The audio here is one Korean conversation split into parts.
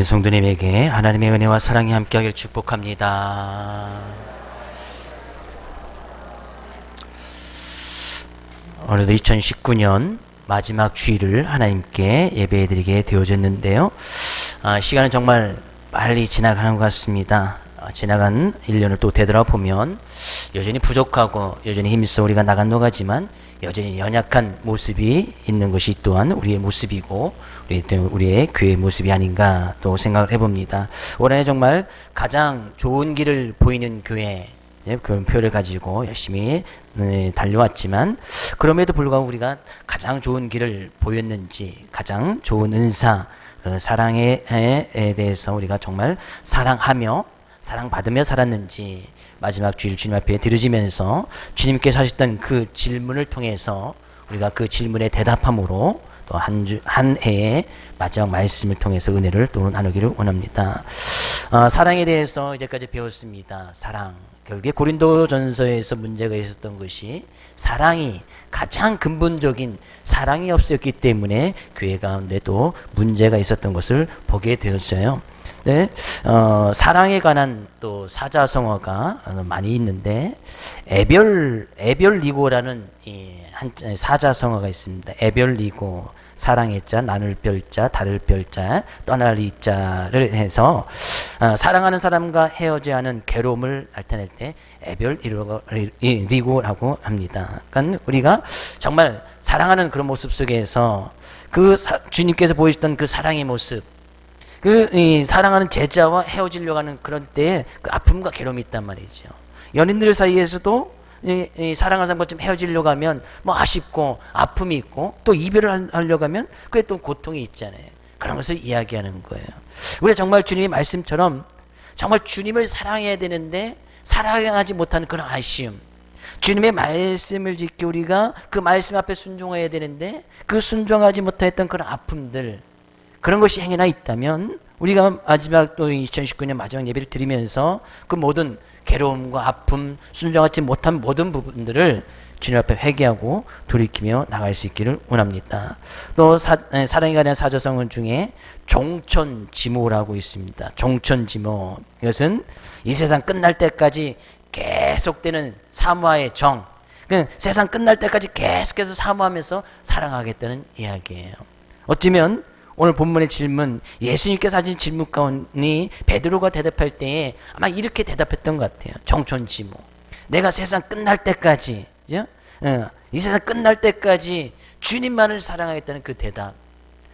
성도님에게 하나님의 은혜와 사랑이 함께하길 축복합니다. 오늘도 2019년 마지막 주일을 하나님께 예배해드리게 되어졌는데요. 시간은 정말 빨리 지나가는 것 같습니다. 지나간 1년을 또 되돌아보면 여전히 부족하고 여전히 힘써 우리가 나간노가지만 여전히 연약한 모습이 있는 것이 또한 우리의 모습이고 우리의 교회의 모습이 아닌가 또 생각을 해봅니다. 올해 정말 가장 좋은 길을 보이는 교회, 그런 표를 가지고 열심히 달려왔지만 그럼에도 불구하고 우리가 가장 좋은 길을 보였는지, 가장 좋은 은사, 사랑에 대해서 우리가 정말 사랑하며 사랑받으며 살았는지 마지막 주일 주님 앞에 드려지면서 주님께서 하셨던 그 질문을 통해서 우리가 그 질문에 대답함으로 또 한 해의 마지막 말씀을 통해서 은혜를 또 나누기를 원합니다. 사랑에 대해서 이제까지 배웠습니다. 사랑. 결국에 고린도전서에서 문제가 있었던 것이 사랑이 가장 근본적인 사랑이 없었기 때문에 교회 가운데도 문제가 있었던 것을 보게 되었어요. 네, 사랑에 관한 또 사자성어가 많이 있는데 에별리고라는 한 사자성어가 있습니다. 에별리고, 사랑의 자, 나눌 별자, 다를 별자, 떠날 이자를 해서 사랑하는 사람과 헤어져야 하는 괴로움을 나타낼 때 에별리고라고 합니다. 그러니까 우리가 정말 사랑하는 그런 모습 속에서 주님께서 보여주셨던 그 사랑의 모습, 사랑하는 제자와 헤어지려고 하는 그런 때에 그 아픔과 괴로움이 있단 말이죠. 연인들 사이에서도 사랑하는 사람과 좀 헤어지려고 하면 뭐 아쉽고 아픔이 있고 또 이별을 하려고 하면 그게 또 고통이 있잖아요. 그런 것을 이야기하는 거예요. 우리가 정말 주님의 말씀처럼 정말 주님을 사랑해야 되는데 사랑하지 못하는 그런 아쉬움, 주님의 말씀을 지켜 우리가 그 말씀 앞에 순종해야 되는데 그 순종하지 못했던 그런 아픔들, 그런 것이 행해나 있다면 우리가 마지막 또 2019년 마지막 예배를 드리면서 그 모든 괴로움과 아픔, 순종하지 못한 모든 부분들을 주님 앞에 회개하고 돌이키며 나갈 수 있기를 원합니다. 또 사랑에 관한 사자성어 중에 종천지모라고 있습니다. 종천지모, 이것은 이 세상 끝날 때까지 계속되는 사모의 정, 세상 끝날 때까지 계속해서 사모하면서 사랑하겠다는 이야기예요. 어쩌면 오늘 본문의 질문, 예수님께서 하신 질문 가운데 베드로가 대답할 때에 아마 이렇게 대답했던 것 같아요. 종천지모. 내가 세상 끝날 때까지, 이 세상 끝날 때까지 주님만을 사랑하겠다는 그 대답.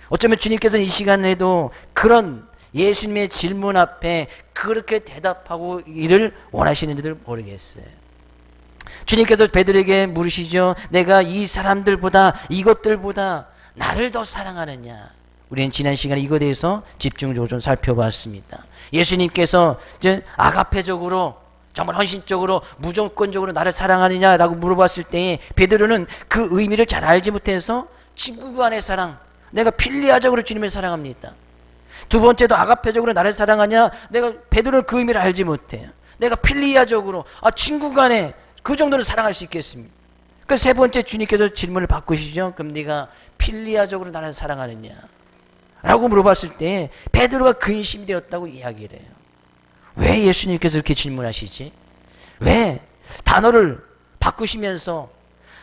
어쩌면 주님께서는 이 시간에도 그런 예수님의 질문 앞에 그렇게 대답하고 이를 원하시는지를 모르겠어요. 주님께서 베드로에게 물으시죠. 내가 이 사람들보다, 이것들보다 나를 더 사랑하느냐? 우리는 지난 시간에 이거에 대해서 집중적으로 좀 살펴봤습니다. 예수님께서 이제 아가페적으로, 정말 헌신적으로, 무조건적으로 나를 사랑하느냐라고 물어봤을 때 베드로는 그 의미를 잘 알지 못해서 친구 간의 사랑, 내가 필리아적으로 주님을 사랑합니다. 두 번째도 아가페적으로 나를 사랑하냐? 베드로는 그 의미를 알지 못해요. 내가 필리아적으로, 친구 간에 그 정도는 사랑할 수 있겠습니다. 그 세 번째 주님께서 질문을 바꾸시죠. 그럼 네가 필리아적으로 나를 사랑하느냐? 라고 물어봤을 때 베드로가 근심이 되었다고 이야기를 해요. 왜 예수님께서 이렇게 질문하시지? 왜 단어를 바꾸시면서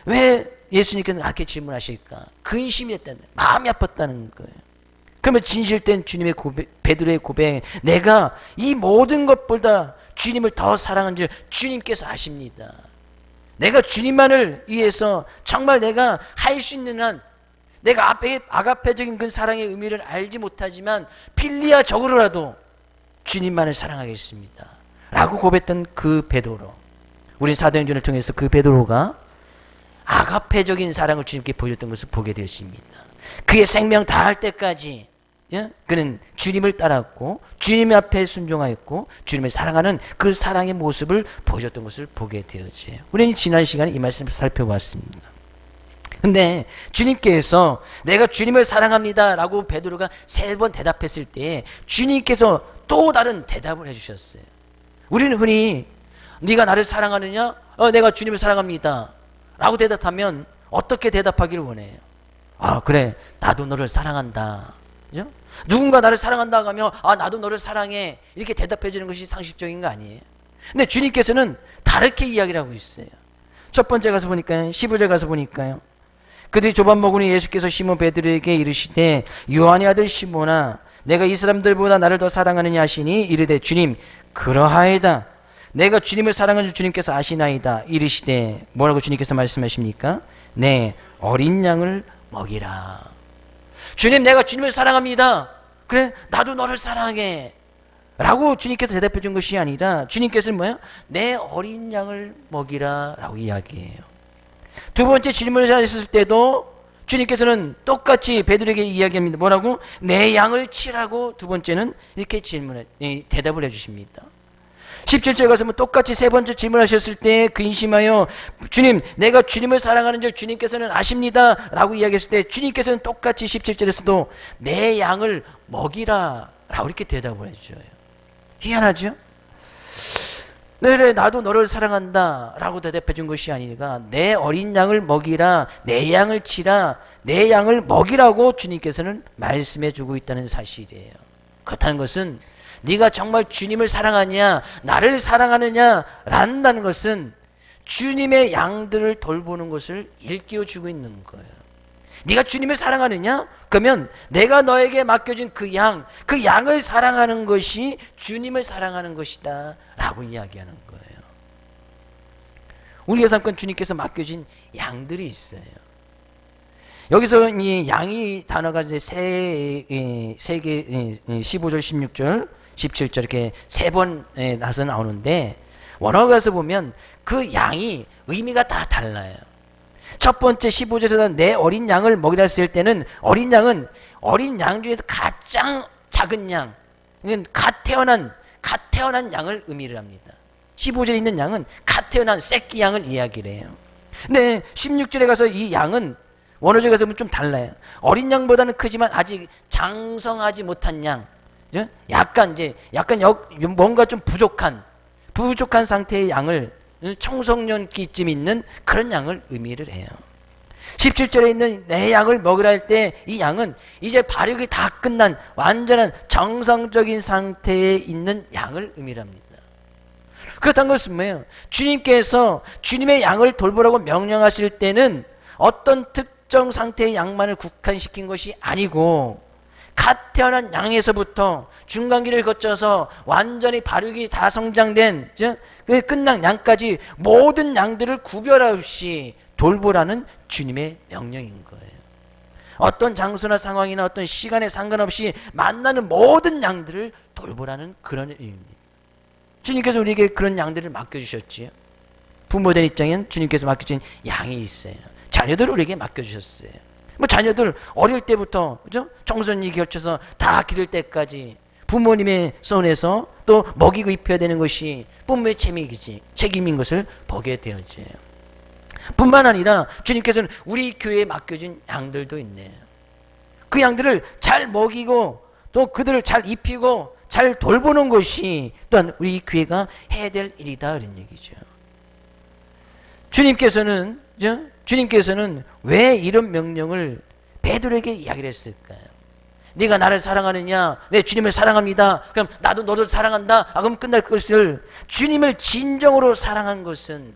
왜 예수님께서 이렇게 질문하실까? 근심이 됐다는 거예요. 마음이 아팠다는 거예요. 그러면 진실된 주님의 베드로의 고백, 내가 이 모든 것보다 주님을 더 사랑한 줄 주님께서 아십니다. 내가 주님만을 위해서 정말 내가 할 수 있는 한, 내가 아가페적인 그 사랑의 의미를 알지 못하지만 필리아적으로라도 주님만을 사랑하겠습니다 라고 고백했던 그 베드로, 우린 사도행전을 통해서 그 베드로가 아가페적인 사랑을 주님께 보여줬던 것을 보게 되었습니다. 그의 생명 다할 때까지 그는 주님을 따랐고 주님 앞에 순종하였고 주님을 사랑하는 그 사랑의 모습을 보여줬던 것을 보게 되었어요. 우리는 지난 시간에 이 말씀을 살펴봤습니다. 근데 주님께서 내가 주님을 사랑합니다 라고 베드로가 3번 대답했을 때 주님께서 또 다른 대답을 해주셨어요. 우리는 흔히 네가 나를 사랑하느냐? 내가 주님을 사랑합니다 라고 대답하면 어떻게 대답하기를 원해요? 그래, 나도 너를 사랑한다. 그죠? 누군가 나를 사랑한다고 하면 아 나도 너를 사랑해 이렇게 대답해 주는 것이 상식적인 거 아니에요? 근데 주님께서는 다르게 이야기를 하고 있어요. 첫 번째 가서 보니까요. 15절 가서 보니까요. 그들이 조반먹으니 예수께서 시몬 베드로에게 이르시되 요한의 아들 시몬아 내가 이 사람들보다 나를 더 사랑하느냐 하시니 이르되 주님 그러하이다. 내가 주님을 사랑하는 줄 주님께서 아시나이다. 이르시되 뭐라고 주님께서 말씀하십니까? 네 어린 양을 먹이라. 주님 내가 주님을 사랑합니다. 그래 나도 너를 사랑해 라고 주님께서 대답해 준 것이 아니라 주님께서는 뭐예요? 내 어린 양을 먹이라 라고 이야기해요. 두 번째 질문을 하셨을 때도 주님께서는 똑같이 베드로에게 이야기합니다. 뭐라고? 내 양을 치라고 두 번째는 이렇게 대답을 해주십니다. 17절 가서 똑같이 세 번째 질문하셨을 때 근심하여 주님 내가 주님을 사랑하는 줄 주님께서는 아십니다 라고 이야기했을 때 주님께서는 똑같이 17절에서도 내 양을 먹이라 라고 이렇게 대답을 해줘요. 희한하죠? 네, 나도 너를 사랑한다 라고 대답해 준 것이 아니라 내 어린 양을 먹이라 내 양을 치라 내 양을 먹이라고 주님께서는 말씀해 주고 있다는 사실이에요. 그렇다는 것은 네가 정말 주님을 사랑하냐 나를 사랑하느냐 라는 것은 주님의 양들을 돌보는 것을 일깨워 주고 있는 거예요. 네가 주님을 사랑하느냐? 그러면 내가 너에게 맡겨준 그 양을 사랑하는 것이 주님을 사랑하는 것이다 라고 이야기하는 거예요. 우리의 삶권 주님께서 맡겨진 양들이 있어요. 여기서 이 양이 단어가 이제 세 개, 15절, 16절, 17절 이렇게 세 번 나서 나오는데 원어에 가서 보면 그 양이 의미가 다 달라요. 첫 번째 15절에서 내 어린 양을 먹이라 했을 때는 어린 양은 어린 양 중에서 가장 작은 양, 갓 태어난 양을 의미를 합니다. 15절에 있는 양은 갓 태어난 새끼 양을 이야기를 해요. 근데 16절에 가서 이 양은 원어적에 가서 보면 좀 달라요. 어린 양보다는 크지만 아직 장성하지 못한 양, 약간 뭔가 좀 부족한 상태의 양을 청소년기쯤 있는 그런 양을 의미를 해요. 17절에 있는 내 양을 먹으라 할 때 이 양은 이제 발육이 다 끝난 완전한 정상적인 상태에 있는 양을 의미합니다. 그렇다는 것은 뭐예요? 주님께서 주님의 양을 돌보라고 명령하실 때는 어떤 특정 상태의 양만을 국한시킨 것이 아니고 갓 태어난 양에서부터 중간기를 거쳐서 완전히 발육이 다 성장된 그 끝난 양까지 모든 양들을 구별 없이 돌보라는 주님의 명령인 거예요. 어떤 장소나 상황이나 어떤 시간에 상관없이 만나는 모든 양들을 돌보라는 그런 의미입니다. 주님께서 우리에게 그런 양들을 맡겨주셨지요. 부모된 입장엔 주님께서 맡겨주신 양이 있어요. 자녀들을 우리에게 맡겨주셨어요. 자녀들 어릴 때부터 그죠? 청소년이 결쳐서 다 기를 때까지 부모님의 손에서 또 먹이고 입혀야 되는 것이 부모의 책임인 것을 보게 되어져요. 뿐만 아니라 주님께서는 우리 교회에 맡겨준 양들도 있네요. 그 양들을 잘 먹이고 또 그들을 잘 입히고 잘 돌보는 것이 또한 우리 교회가 해야 될 일이다 이런 얘기죠. 주님께서는 왜 이런 명령을 베드로에게 이야기를 했을까요? 네가 나를 사랑하느냐? 네, 주님을 사랑합니다. 그럼 나도 너를 사랑한다. 그럼 끝날 것을 주님을 진정으로 사랑한 것은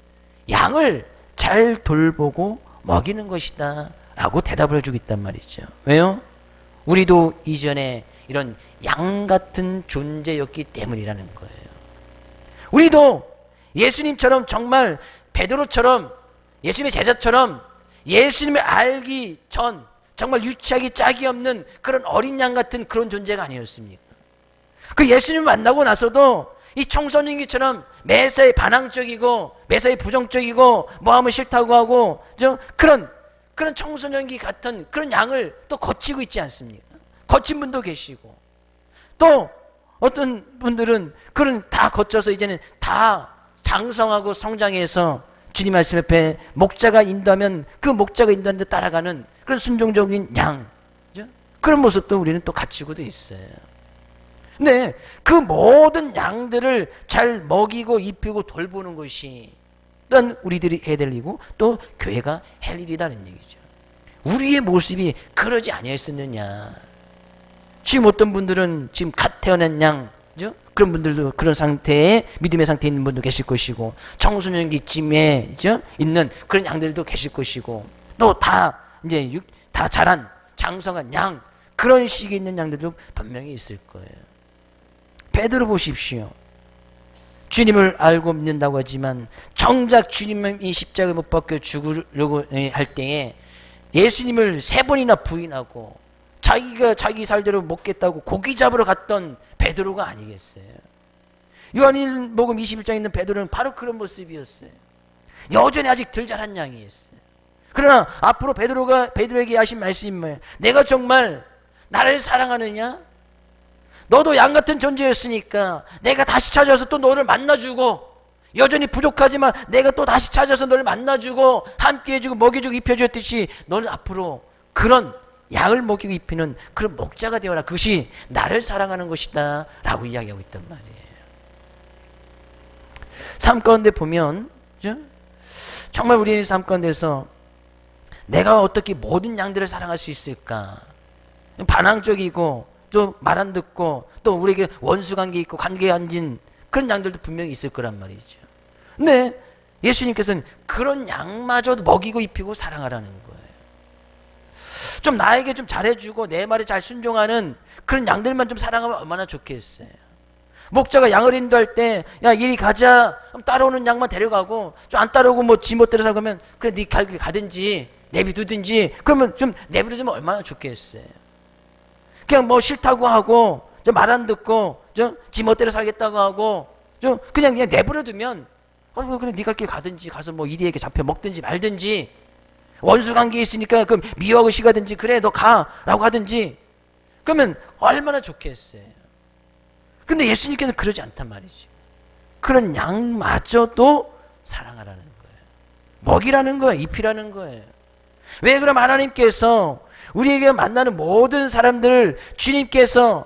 양을 잘 돌보고 먹이는 것이다 라고 대답을 해주고 있단 말이죠. 왜요? 우리도 이전에 이런 양 같은 존재였기 때문이라는 거예요. 우리도 예수님처럼 정말 베드로처럼 예수님의 제자처럼 예수님을 알기 전 정말 유치하기 짝이 없는 그런 어린 양 같은 그런 존재가 아니었습니까? 그 예수님을 만나고 나서도 이 청소년기처럼 매사에 반항적이고 매사에 부정적이고 뭐하면 싫다고 하고 그런 청소년기 같은 그런 양을 또 거치고 있지 않습니까? 거친 분도 계시고 또 어떤 분들은 그런 다 거쳐서 이제는 다 장성하고 성장해서 주님 말씀 옆에 목자가 인도하면 그 목자가 인도하는 데 따라가는 그런 순종적인 양, 그런 모습도 우리는 또 갖추고도 있어요. 근데 그 모든 양들을 잘 먹이고 입히고 돌보는 것이 또한 우리들이 해야 될 일이고 또 교회가 할 일이다는 얘기죠. 우리의 모습이 그러지 아니했었느냐? 지금 어떤 분들은 지금 갓 태어난 양, 그죠? 그런 분들도 그런 상태에 믿음의 상태에 있는 분도 계실 것이고, 청소년기쯤에 그죠? 있는 그런 양들도 계실 것이고, 또 다 이제 다 자란 장성한 양, 그런 시기에 있는 양들도 분명히 있을 거예요. 베드로 보십시오. 주님을 알고 믿는다고 하지만 정작 주님이 십자가에 못 박혀 죽으려고 할 때에 예수님을 3번이나 부인하고 자기가 자기 살대로 먹겠다고 고기 잡으러 갔던 베드로가 아니겠어요. 요한복음 21장에 있는 베드로는 바로 그런 모습이었어요. 여전히 아직 덜 자란 양이었어요. 그러나 앞으로 베드로에게 하신 말씀이 뭐예요? 내가 정말 나를 사랑하느냐? 너도 양 같은 존재였으니까 내가 다시 찾아서 또 너를 만나주고, 여전히 부족하지만 내가 또 다시 찾아서 너를 만나주고 함께 해주고 먹여주고 입혀주었듯이 너는 앞으로 그런 양을 먹이고 입히는 그런 목자가 되어라. 그것이 나를 사랑하는 것이다 라고 이야기하고 있단 말이에요. 삶 가운데 보면 그죠? 정말 우리의 삶 가운데서 내가 어떻게 모든 양들을 사랑할 수 있을까? 반항적이고 또 말 안 듣고 또 우리에게 원수관계 있고 관계에 앉은 그런 양들도 분명히 있을 거란 말이죠. 근데 예수님께서는 그런 양마저도 먹이고 입히고 사랑하라는 거예요. 좀 나에게 좀 잘해주고 내 말에 잘 순종하는 그런 양들만 좀 사랑하면 얼마나 좋겠어요. 목자가 양을 인도할 때 야 이리 가자, 그럼 따라오는 양만 데려가고, 좀 안 따라오고 뭐 지 멋대로 살고 그래 네 갈 길 가든지 내비두든지, 그러면 좀 내버려두면 얼마나 좋겠어요. 그냥 뭐 싫다고 하고 좀 말 안 듣고 좀 지 멋대로 살겠다고 하고 좀 그냥 내버려두면 그래 네 갈 길 가든지, 가서 뭐 이리에게 잡혀 먹든지 말든지, 원수 관계에 있으니까 그럼 미워하고 싫어하든지 그래 너 가라고 하든지, 그러면 얼마나 좋겠어요. 근데 예수님께서는 그러지 않단 말이지. 그런 양마저도 사랑하라는 거예요. 먹이라는 거예요. 입히라는 거예요. 왜 그럼 하나님께서 우리에게 만나는 모든 사람들을 주님께서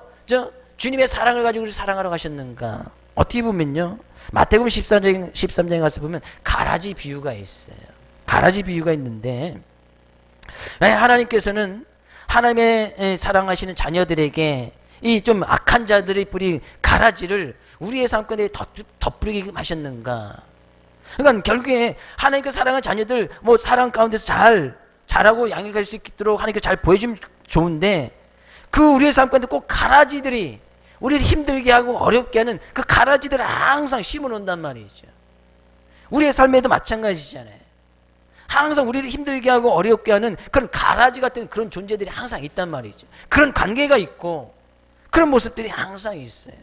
주님의 사랑을 가지고 우리를 사랑하러 가셨는가? 어떻게 보면요, 마태복음 13장에 가서 보면 가라지 비유가 있어요. 가라지 비유가 있는데, 하나님께서는 하나님의 사랑하시는 자녀들에게 이 좀 악한 자들이 뿌린 가라지를 우리의 삶 가운데 덧뿌리게 하셨는가? 그러니까 결국에 하나님께 사랑하는 자녀들 뭐 사랑 가운데서 잘하고 양해할 수 있도록 하나님께 잘 보여주면 좋은데, 그 우리의 삶 가운데 꼭 가라지들이 우리를 힘들게 하고 어렵게 하는 그 가라지들을 항상 심어놓는단 말이죠. 우리의 삶에도 마찬가지잖아요. 항상 우리를 힘들게 하고 어렵게 하는 그런 가라지 같은 그런 존재들이 항상 있단 말이죠. 그런 관계가 있고 그런 모습들이 항상 있어요.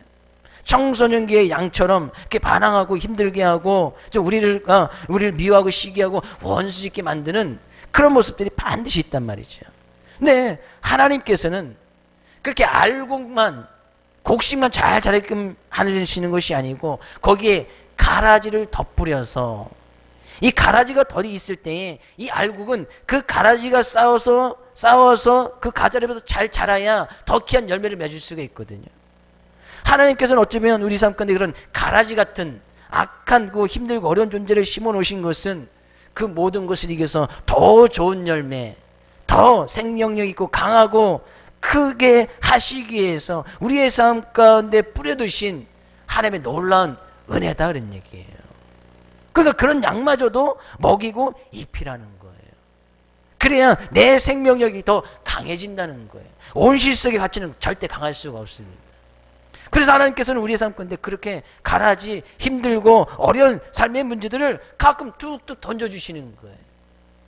청소년기의 양처럼 이렇게 반항하고 힘들게 하고 우리를 미워하고 시기하고 원수짓게 만드는 그런 모습들이 반드시 있단 말이죠. 근데 하나님께서는 그렇게 알고만 곡식만 잘 자라게끔 하시는 것이 아니고 거기에 가라지를 덧뿌려서, 이 가라지가 덜이 있을 때에 이 알곡은 그 가라지가 싸워서 그 가지를 잘 자라야 더 귀한 열매를 맺을 수가 있거든요. 하나님께서는 어쩌면 우리 삶 가운데 그런 가라지 같은 악한 그 힘들고 어려운 존재를 심어 놓으신 것은 그 모든 것을 이겨서 더 좋은 열매, 더 생명력 있고 강하고 크게 하시기 위해서 우리의 삶 가운데 뿌려두신 하나님의 놀라운 은혜다, 그런 얘기예요. 그러니까 그런 양마저도 먹이고 입히라는 거예요. 그래야 내 생명력이 더 강해진다는 거예요. 온실속의 화초는 절대 강할 수가 없습니다. 그래서 하나님께서는 우리의 삶 가운데 그렇게 가라지, 힘들고 어려운 삶의 문제들을 가끔 툭툭 던져주시는 거예요.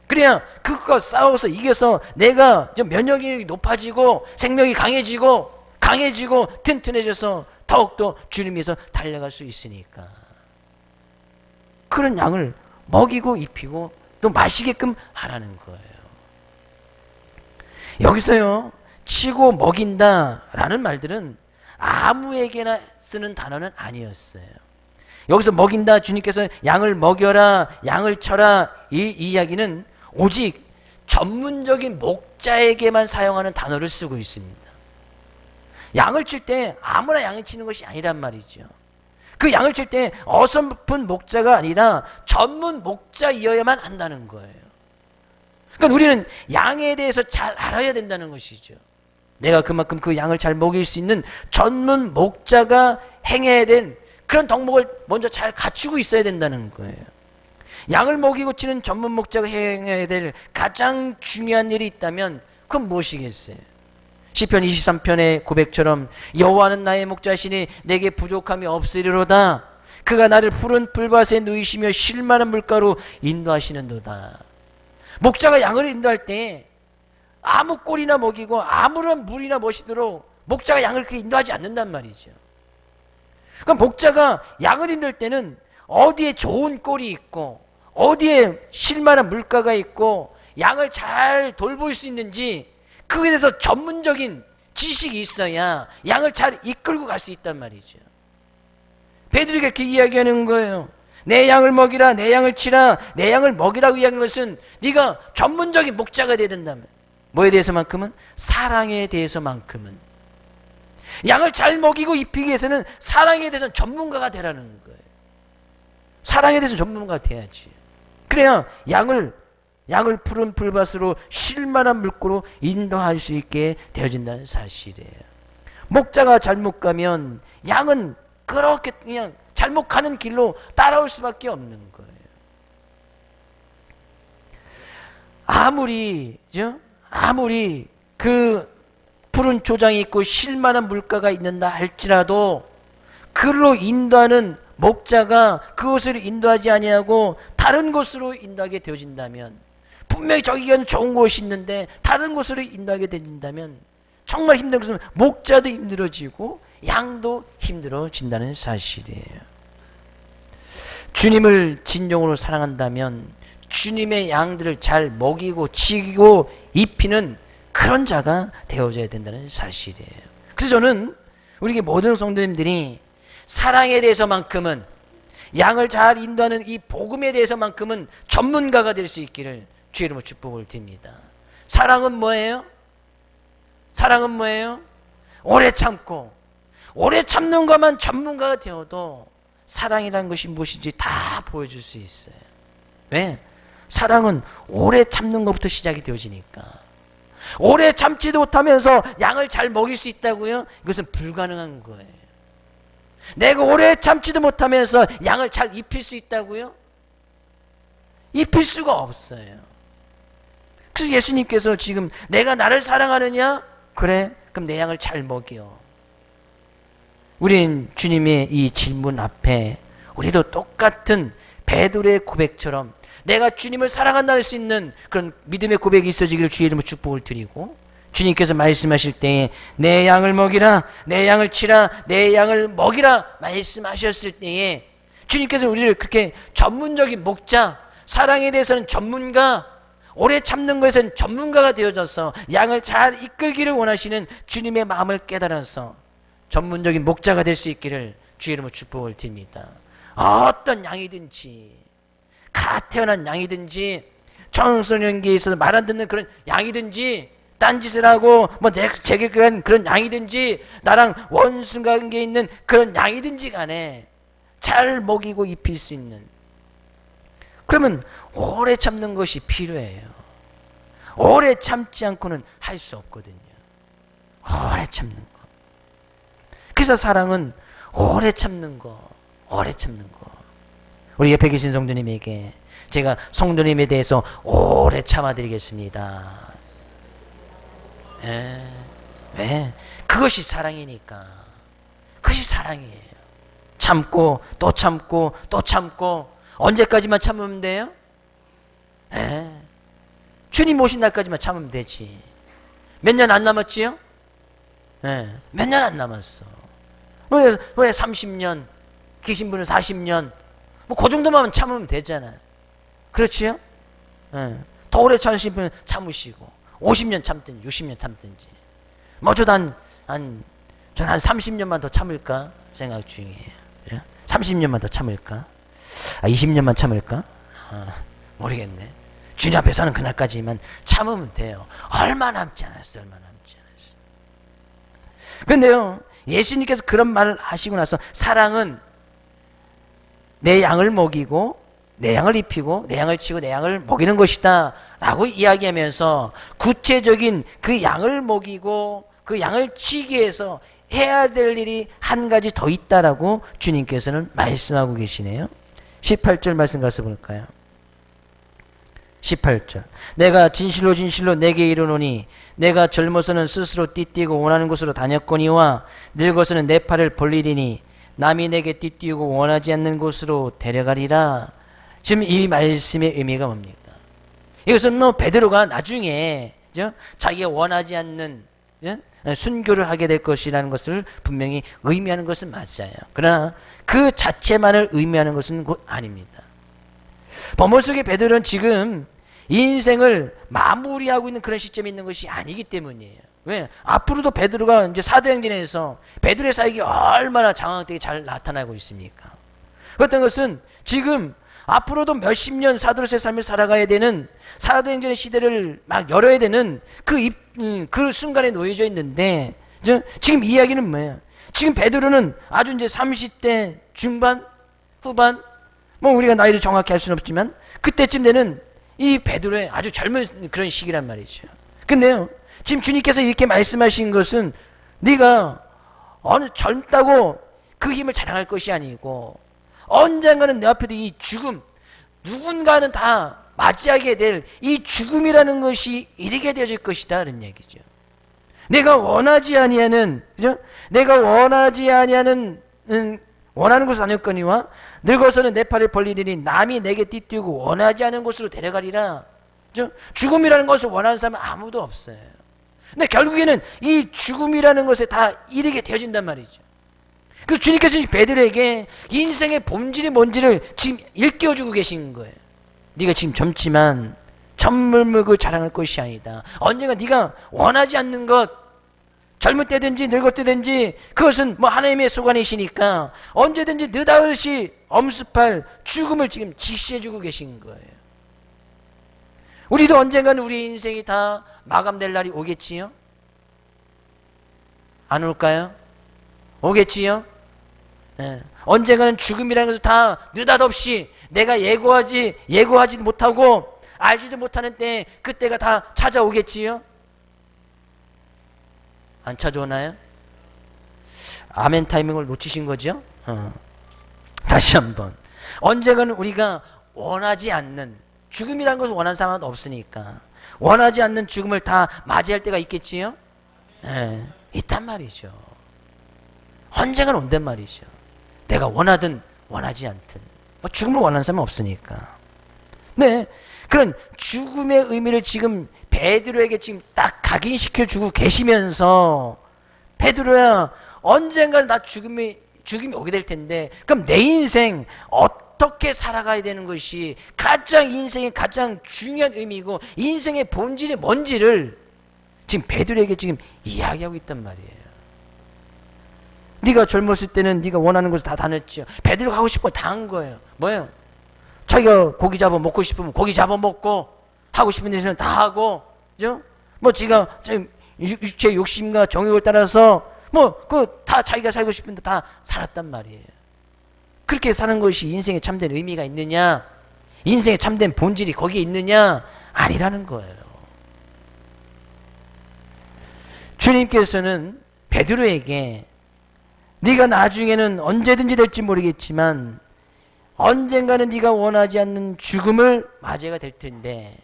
그래야 그것과 싸워서 이겨서 내가 좀 면역력이 높아지고 생명이 강해지고 튼튼해져서 더욱더 주님 위해서 달려갈 수 있으니까. 그런 양을 먹이고 입히고 또 마시게끔 하라는 거예요. 여기서요, 치고 먹인다라는 말들은 아무에게나 쓰는 단어는 아니었어요. 여기서 먹인다, 주님께서 양을 먹여라, 양을 쳐라, 이 이야기는 오직 전문적인 목자에게만 사용하는 단어를 쓰고 있습니다. 양을 칠 때 아무나 양을 치는 것이 아니란 말이죠. 그 양을 칠 때 어설픈 목자가 아니라 전문 목자이어야만 한다는 거예요. 그러니까 우리는 양에 대해서 잘 알아야 된다는 것이죠. 내가 그만큼 그 양을 잘 먹일 수 있는 전문 목자가 행해야 된 그런 덕목을 먼저 잘 갖추고 있어야 된다는 거예요. 양을 먹이고 치는 전문 목자가 행해야 될 가장 중요한 일이 있다면 그건 무엇이겠어요? 시편 23편의 고백처럼 여호와는 나의 목자시니 내게 부족함이 없으리로다. 그가 나를 푸른 풀밭에 누이시며 쉴만한 물가로 인도하시는도다. 목자가 양을 인도할 때 아무 꼴이나 먹이고 아무런 물이나 마시도록 목자가 양을 그렇게 인도하지 않는단 말이죠. 그럼 목자가 양을 인도할 때는 어디에 좋은 꼴이 있고 어디에 쉴만한 물가가 있고 양을 잘 돌볼 수 있는지 그거에 대해서 전문적인 지식이 있어야 양을 잘 이끌고 갈 수 있단 말이죠. 베드로가 이렇게 이야기하는 거예요. 내 양을 먹이라, 내 양을 치라, 내 양을 먹이라고 이야기하는 것은 네가 전문적인 목자가 돼야 된다면 뭐에 대해서만큼은? 사랑에 대해서만큼은. 양을 잘 먹이고 입히기 위해서는 사랑에 대해서는 전문가가 되라는 거예요. 사랑에 대해서 전문가가 돼야지. 그래야 양을 푸른 풀밭으로 쉴만한 물고로 인도할 수 있게 되어진다는 사실이에요. 목자가 잘못 가면 양은 그렇게 그냥 잘못 가는 길로 따라올 수밖에 없는 거예요. 아무리 그 푸른 초장이 있고 쉴만한 물가가 있는다 할지라도 그로 인도하는 목자가 그곳을 인도하지 아니하고 다른 곳으로 인도하게 되어진다면, 분명히 저기는 좋은 곳이 있는데 다른 곳으로 인도하게 되진다면 정말 힘든 것은 목자도 힘들어지고 양도 힘들어진다는 사실이에요. 주님을 진정으로 사랑한다면 주님의 양들을 잘 먹이고 치고 입히는 그런 자가 되어져야 된다는 사실이에요. 그래서 저는 우리 모든 성도님들이 사랑에 대해서만큼은, 양을 잘 인도하는 이 복음에 대해서만큼은 전문가가 될 수 있기를 주의 이름으로 축복을 드립니다. 사랑은 뭐예요? 사랑은 뭐예요? 오래 참고, 오래 참는 것만 전문가가 되어도 사랑이라는 것이 무엇인지 다 보여줄 수 있어요. 왜? 사랑은 오래 참는 것부터 시작이 되어지니까. 오래 참지도 못하면서 양을 잘 먹일 수 있다고요? 이것은 불가능한 거예요. 내가 오래 참지도 못하면서 양을 잘 입힐 수 있다고요? 입힐 수가 없어요. 그래서 예수님께서 지금 내가 나를 사랑하느냐? 그래, 그럼 내 양을 잘 먹여. 우린 주님의 이 질문 앞에 우리도 똑같은 베드로의 고백처럼 내가 주님을 사랑한다 할 수 있는 그런 믿음의 고백이 있어지기를 주의 이름으로 축복을 드리고, 주님께서 말씀하실 때에 내 양을 먹이라, 내 양을 치라, 내 양을 먹이라 말씀하셨을 때에 주님께서 우리를 그렇게 전문적인 목자, 사랑에 대해서는 전문가, 오래 참는 것에는 전문가가 되어져서 양을 잘 이끌기를 원하시는 주님의 마음을 깨달아서 전문적인 목자가 될 수 있기를 주의 이름으로 축복을 드립니다. 어떤 양이든지, 갓 태어난 양이든지, 청소년기에 있어서 말 안 듣는 그런 양이든지, 딴짓을 하고 제게 그런 양이든지, 나랑 원수관계에 있는 그런 양이든지 간에 잘 먹이고 입힐 수 있는, 그러면 오래 참는 것이 필요해요. 오래 참지 않고는 할 수 없거든요. 오래 참는 거. 그래서 사랑은 오래 참는 거, 오래 참는 거. 우리 옆에 계신 성도님에게 제가 성도님에 대해서 오래 참아드리겠습니다. 왜? 그것이 사랑이니까. 그것이 사랑이에요. 참고 또 참고 또 참고. 언제까지만 참으면 돼요? 주님 오신 날까지만 참으면 되지. 몇 년 안 남았지요? 몇 년 안 남았어. 왜 30년, 계신 분은 40년, 그 정도만 참으면 되잖아요. 그렇지요? 더 오래 참으신 분은 참으시고 50년 참든지 60년 참든지. 저도 한 30년만 더 참을까 생각 중이에요. 30년만 더 참을까? 20년만 참을까? 모르겠네. 주님 앞에 서는 그날까지만 참으면 돼요. 얼마 남지 않았어. 얼마 남지 않았어. 그런데요, 예수님께서 그런 말을 하시고 나서 사랑은 내 양을 먹이고 내 양을 입히고 내 양을 치고 내 양을 먹이는 것이다 라고 이야기하면서 구체적인 그 양을 먹이고 그 양을 치기 위해서 해야 될 일이 한 가지 더 있다라고 주님께서는 말씀하고 계시네요. 18절 말씀 가서 볼까요? 18절. 내가 진실로 진실로 내게 이르노니 내가 젊어서는 스스로 띠뛰고 원하는 곳으로 다녔거니와 늙어서는 내 팔을 벌리리니 남이 내게 띠뛰고 원하지 않는 곳으로 데려가리라. 지금 이 말씀의 의미가 뭡니까? 이것은 베드로가 나중에 자기가 원하지 않는 순교를 하게 될 것이라는 것을 분명히 의미하는 것은 맞아요. 그러나 그 자체만을 의미하는 것은 곧 아닙니다. 본문 속의 베드로는 지금 인생을 마무리하고 있는 그런 시점에 있는 것이 아니기 때문이에요. 왜? 앞으로도 베드로가 이제 사도행전에서 베드로의 사역이 얼마나 장황되게 잘 나타나고 있습니까? 어떤 것은 지금 앞으로도 몇십 년 사도로서의 삶을 살아가야 되는 사도행전의 시대를 막 열어야 되는 그 순간에 놓여져 있는데 지금 이야기는 뭐예요? 지금 베드로는 아주 이제 30대 중반, 후반, 우리가 나이를 정확히 할 수는 없지만 그때쯤 되는 이 베드로의 아주 젊은 그런 시기란 말이죠. 근데요, 지금 주님께서 이렇게 말씀하신 것은 네가 어느 젊다고 그 힘을 자랑할 것이 아니고 언젠가는 내 앞에도 이 죽음, 누군가는 다 맞이하게 될 이 죽음이라는 것이 이르게 되어질 것이다 그런 얘기죠. 내가 원하지 아니하는, 그죠? 내가 원하지 아니하는 원하는 곳으로 다녔거니와 늙어서는 내 팔을 벌리리니 남이 내게 띠뛰고 원하지 않은 곳으로 데려가리라. 그죠? 죽음이라는 것을 원하는 사람은 아무도 없어요. 근데 결국에는 이 죽음이라는 것에 다 이르게 되어진단 말이죠. 그 주님께서 베드로에게 인생의 본질이 뭔지를 지금 일깨워주고 계신 거예요. 네가 지금 젊지만 천물물고 자랑할 것이 아니다. 언젠가 네가 원하지 않는 것, 젊을 때든지 늙을 때든지 그것은 하나님의 소관이시니까 언제든지 느닷없이 엄습할 죽음을 지금 직시해주고 계신 거예요. 우리도 언젠가는 우리 인생이 다 마감될 날이 오겠지요? 안 올까요? 오겠지요? 네. 언젠가는 죽음이라는 것을 다 느닷없이 내가 예고하지 못하고 알지도 못하는 때 그때가 다 찾아오겠지요? 안 찾아오나요? 아멘 타이밍을 놓치신 거죠? 다시 한번. 언젠가는 우리가 원하지 않는 죽음이라는 것을 원하는 사람은 없으니까 원하지 않는 죽음을 다 맞이할 때가 있겠지요? 네, 있단 말이죠. 언젠가는 온단 말이죠. 내가 원하든 원하지 않든 죽음을 원하는 사람은 없으니까. 네, 그런 죽음의 의미를 지금 베드로에게 지금 딱 각인시켜 주고 계시면서 베드로야 언젠가 나 죽음이 오게 될 텐데 그럼 내 인생 어떻게 살아가야 되는 것이 인생의 가장 중요한 의미고 인생의 본질이 뭔지를 지금 베드로에게 지금 이야기하고 있단 말이에요. 네가 젊었을 때는 네가 원하는 것을 다 다녔지요. 베드로가 하고 싶은 거 다 한 거예요. 뭐예요? 자기가 고기 잡아 먹고 싶으면 고기 잡아 먹고 하고 싶은 데서는 다 하고, 그죠? 지가 육체의 욕심과 정욕을 따라서 다 자기가 살고 싶은 데 다 살았단 말이에요. 그렇게 사는 것이 인생의 참된 의미가 있느냐? 인생의 참된 본질이 거기에 있느냐? 아니라는 거예요. 주님께서는 베드로에게 네가 나중에는 언제든지 될지 모르겠지만 언젠가는 네가 원하지 않는 죽음을 맞이가 될 텐데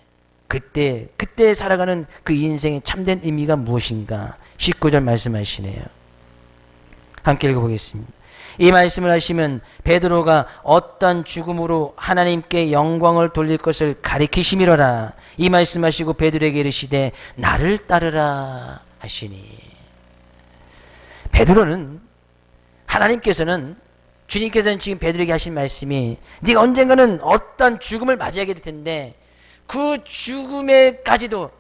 그때 살아가는 그 인생의 참된 의미가 무엇인가? 19절 말씀하시네요. 함께 읽어보겠습니다. 이 말씀을 하시면 베드로가 어떤 죽음으로 하나님께 영광을 돌릴 것을 가리키심이로라. 이 말씀하시고 베드로에게 이르시되 나를 따르라 하시니. 베드로는 하나님께서는 주님께서는 지금 베드로에게 하신 말씀이 네가 언젠가는 어떤 죽음을 맞이하게 될 텐데 그 죽음에까지도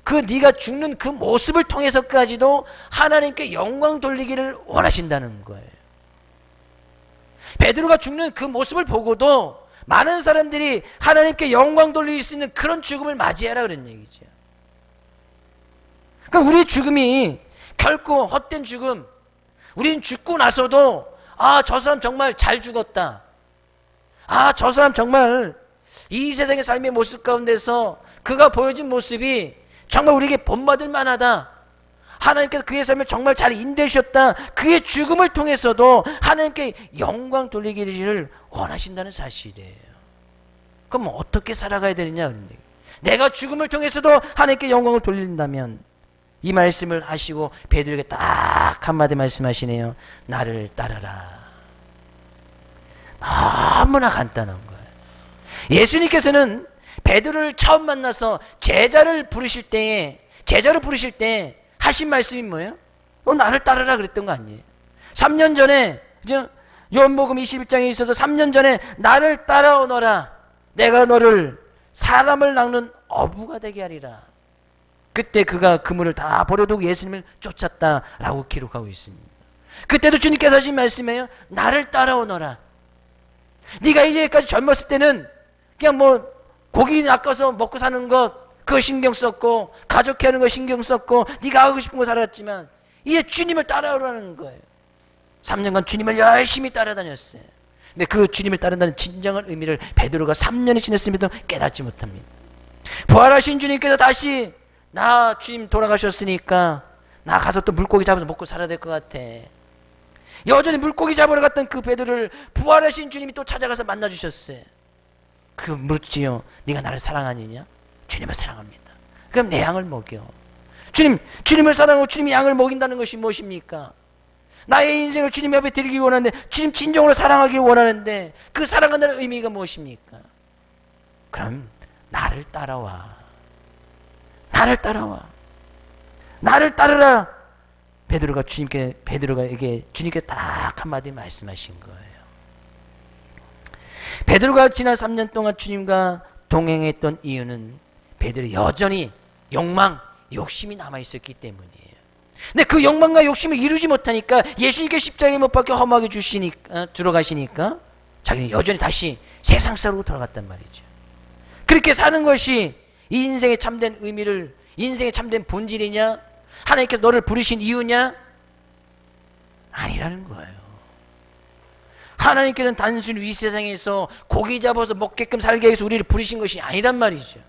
그 네가 죽는 그 모습을 통해서까지도 하나님께 영광 돌리기를 원하신다는 거예요. 베드로가 죽는 그 모습을 보고도 많은 사람들이 하나님께 영광 돌릴 수 있는 그런 죽음을 맞이해라 그런 얘기죠. 그러니까 우리의 죽음이 결코 헛된 죽음, 우리는 죽고 나서도 저 사람 정말 잘 죽었다. 저 사람 정말 이 세상의 삶의 모습 가운데서 그가 보여준 모습이 정말 우리에게 본받을 만하다. 하나님께서 그의 삶을 정말 잘 인도하셨다. 그의 죽음을 통해서도 하나님께 영광 돌리기를 원하신다는 사실이에요. 그럼 어떻게 살아가야 되느냐? 내가 죽음을 통해서도 하나님께 영광을 돌린다면, 이 말씀을 하시고 베드로에게 딱 한마디 말씀하시네요. 나를 따르라. 너무나 간단한 거예요. 예수님께서는 베드로를 처음 만나서 제자를 부르실 때 하신 말씀이 뭐예요? 나를 따르라 그랬던 거 아니에요? 3년 전에 요한복음 21장에 있어서 3년 전에 나를 따라오너라. 내가 너를 사람을 낚는 어부가 되게 하리라. 그때 그가 그물을 다 버려두고 예수님을 쫓았다라고 기록하고 있습니다. 그때도 주님께서 하신 말씀이에요. 나를 따라오너라. 네가 이제까지 젊었을 때는 그냥 뭐 고기 낚아서 먹고 사는 것 그거 신경 썼고, 가족회 하는 거 신경 썼고, 네가 하고 싶은 거 살았지만 이제 주님을 따라오라는 거예요. 3년간 주님을 열심히 따라다녔어요. 근데 그 주님을 따른다는 진정한 의미를 베드로가 3년이 지났음에도 깨닫지 못합니다. 부활하신 주님께서 다시 나 주님 돌아가셨으니까 나 가서 또 물고기 잡아서 먹고 살아야 될 것 같아. 여전히 물고기 잡으러 갔던 그 베드로를 부활하신 주님이 또 찾아가서 만나주셨어요. 그 묻지요. 네가 나를 사랑하느냐? 주님을 사랑합니다. 그럼 내 양을 먹여. 주님을 사랑하고 주님이 양을 먹인다는 것이 무엇입니까? 나의 인생을 주님 앞에 드리기 원하는데, 주님 진정으로 사랑하기 원하는데, 그 사랑한다는 의미가 무엇입니까? 그럼 나를 따라와. 나를 따라와. 나를 따르라. 베드로가에게 주님께 딱 한마디 말씀하신 거예요. 베드로가 지난 3년 동안 주님과 동행했던 이유는 베드로 여전히 욕심이 남아있었기 때문이에요. 근데 그 욕망과 욕심을 이루지 못하니까 예수님께 십자가에 못 박혀 험하게 들어가시니까 자기는 여전히 다시 세상 사람으로 돌아갔단 말이죠. 그렇게 사는 것이 이 인생의 참된 의미를, 인생의 참된 본질이냐? 하나님께서 너를 부르신 이유냐? 아니라는 거예요. 하나님께서는 단순히 이 세상에서 고기 잡아서 먹게끔 살게 위해서 우리를 부르신 것이 아니란 말이죠.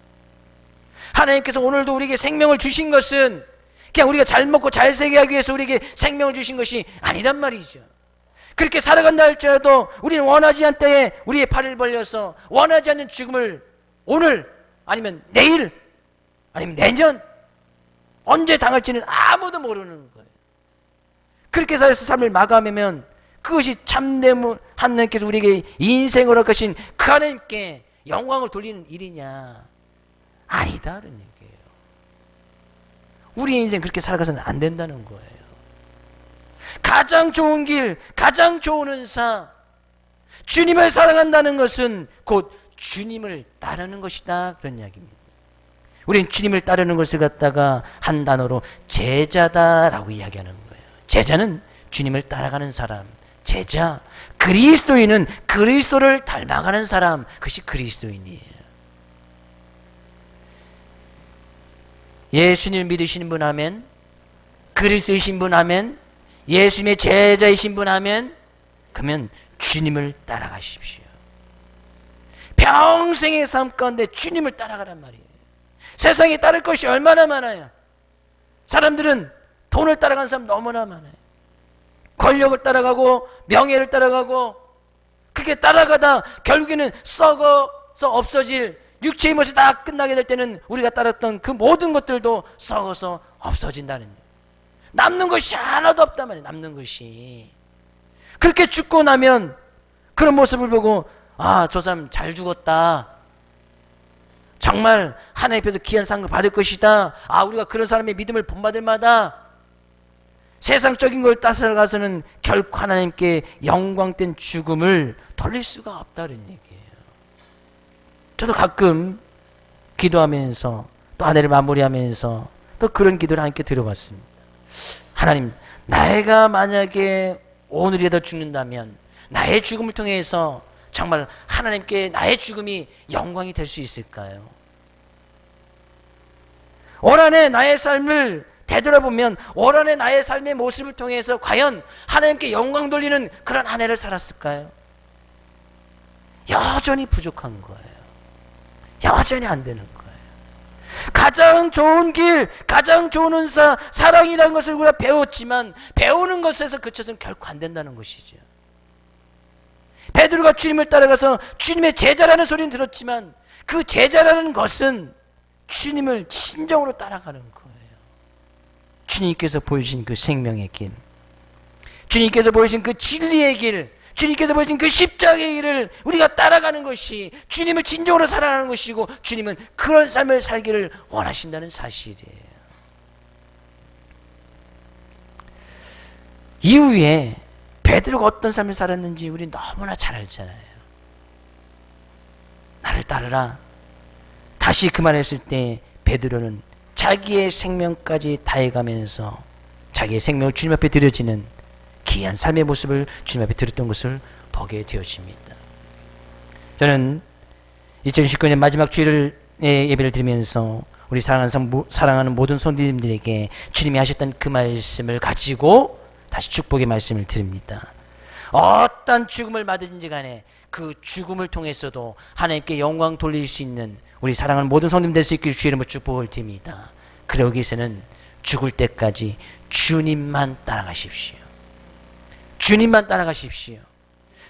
하나님께서 오늘도 우리에게 생명을 주신 것은 그냥 우리가 잘 먹고 잘 살게 하기 위해서 우리에게 생명을 주신 것이 아니란 말이죠. 그렇게 살아간다 할지라도 우리는 원하지 않을 때에 우리의 팔을 벌려서 원하지 않는 죽음을 오늘 아니면 내일 아니면 내년 언제 당할지는 아무도 모르는 거예요. 그렇게 살아서 삶을 마감하면 그것이 참된 하나님께서 우리에게 인생을 허락하신 그 하나님께 영광을 돌리는 일이냐? 아니다는 얘기예요. 우리의 인생 그렇게 살아가서는 안 된다는 거예요. 가장 좋은 길, 가장 좋은 은사, 주님을 사랑한다는 것은 곧 주님을 따르는 것이다, 그런 이야기입니다. 우리는 주님을 따르는 것을 갖다가 한 단어로 제자다라고 이야기하는 거예요. 제자는 주님을 따라가는 사람, 제자, 그리스도인은 그리스도를 닮아가는 사람, 그것이 그리스도인이에요. 예수님을 믿으시는 분 하면, 그리스도이신 분 하면, 예수님의 제자이신 분 하면, 그러면 주님을 따라가십시오. 평생의 삶 가운데 주님을 따라가란 말이에요. 세상에 따를 것이 얼마나 많아요. 사람들은 돈을 따라가는 사람 너무나 많아요. 권력을 따라가고 명예를 따라가고, 그렇게 따라가다 결국에는 썩어서 없어질 육체의 모습이 다 끝나게 될 때는 우리가 따랐던 그 모든 것들도 썩어서 없어진다는 거예요. 남는 것이 하나도 없단 말이에요. 남는 것이. 그렇게 죽고 나면 그런 모습을 보고, 아, 저 사람 잘 죽었다, 정말 하나님 앞에서 귀한 상을 받을 것이다, 아, 우리가 그런 사람의 믿음을 본받을 마다 세상적인 걸 따라가서는 결코 하나님께 영광된 죽음을 돌릴 수가 없다는 얘기예요. 저도 가끔 기도하면서 또 아내를 마무리하면서 또 그런 기도를 하나님께 드려봤습니다. 하나님, 내가 만약에 오늘이라도 죽는다면 나의 죽음을 통해서 정말 하나님께 나의 죽음이 영광이 될 수 있을까요? 올 한해 나의 삶을 되돌아보면 올 한해 나의 삶의 모습을 통해서 과연 하나님께 영광 돌리는 그런 한 해를 살았을까요? 여전히 부족한 거예요. 여전히 안 되는 거예요. 가장 좋은 길, 가장 좋은 은사, 사랑이라는 것을 우리가 배웠지만 배우는 것에서 그쳐서는 결코 안 된다는 것이죠. 베드로가 주님을 따라가서 주님의 제자라는 소리는 들었지만 그 제자라는 것은 주님을 진정으로 따라가는 거예요. 주님께서 보여주신 그 생명의 길, 주님께서 보여주신 그 진리의 길, 주님께서 보여주신 그 십자가의 길을 우리가 따라가는 것이 주님을 진정으로 사랑하는 것이고, 주님은 그런 삶을 살기를 원하신다는 사실이에요. 이후에 베드로가 어떤 삶을 살았는지 우리 너무나 잘 알잖아요. 나를 따르라. 다시 그 말을 했을 때 베드로는 자기의 생명까지 다해가면서 자기의 생명을 주님 앞에 드려지는 귀한 삶의 모습을 주님 앞에 드렸던 것을 보게 되어집니다. 저는 2019년 마지막 주일을 예배를 드리면서 우리 사랑하는 모든 성도님들에게 주님이 하셨던 그 말씀을 가지고 다시 축복의 말씀을 드립니다. 어떤 죽음을 맞든지 간에 그 죽음을 통해서도 하나님께 영광 돌릴 수 있는 우리 사랑하는 모든 성도님 될 수 있기를 주의 이름으로 축복을 드립니다. 그러기 위해서는 죽을 때까지 주님만 따라가십시오. 주님만 따라가십시오.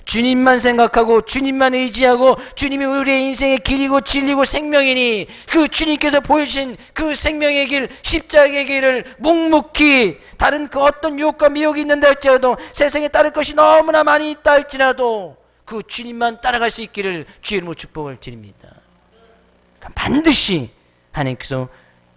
주님만 생각하고 주님만 의지하고 주님이 우리의 인생의 길이고 진리고 생명이니 그 주님께서 보여주신 그 생명의 길, 십자가의 길을 묵묵히, 다른 그 어떤 유혹과 미혹이 있는다 할지라도, 세상에 따를 것이 너무나 많이 있다 할지라도 그 주님만 따라갈 수 있기를 주의 이름으로 축복을 드립니다. 반드시 하나님께서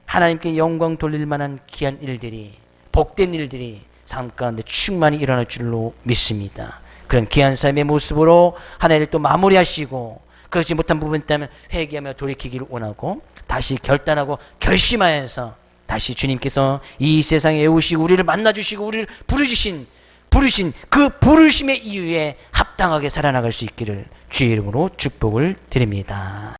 하나님께 영광 돌릴 만한 귀한 일들이, 복된 일들이 삶 가운데 충만히 일어날 줄로 믿습니다. 그런 귀한 삶의 모습으로 하나님을 또 마무리하시고, 그렇지 못한 부분 있다면 회개하며 돌이키기를 원하고 다시 결단하고 결심하여서 다시 주님께서 이 세상에 오시고 우리를 만나주시고 우리를 부르신 그 부르심의 이유에 합당하게 살아나갈 수 있기를 주의 이름으로 축복을 드립니다.